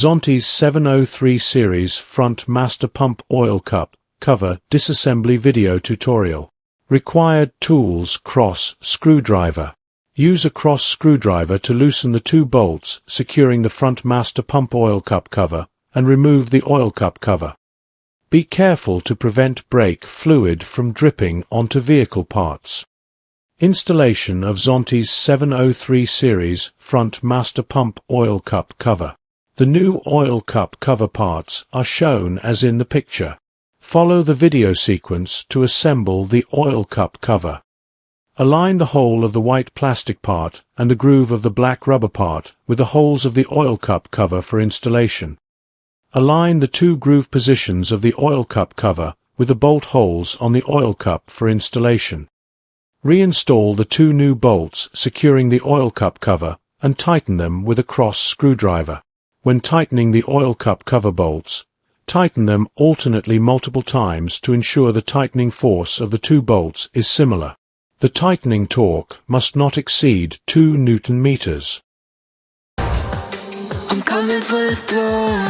Zontes 703 series front master pump oil cup cover disassembly video tutorial. Required tools: cross screwdriver. Use a cross screwdriver to loosen the two bolts securing the front master pump oil cup cover and remove the oil cup cover. Be careful to prevent brake fluid from dripping onto vehicle parts. Installation of Zontes 703 series front master pump oil cup cover. The new oil cup cover parts are shown as in the picture. Follow the video sequence to assemble the oil cup cover. Align the hole of the white plastic part and the groove of the black rubber part with the holes of the oil cup cover for installation. Align the two groove positions of the oil cup cover with the bolt holes on the oil cup for installation. Reinstall the two new bolts securing the oil cup cover and tighten them with a cross screwdriver. When tightening the oil cup cover bolts, tighten them alternately multiple times to ensure the tightening force of the two bolts is similar. The tightening torque must not exceed 2 Newton meters. I'm coming for the throne.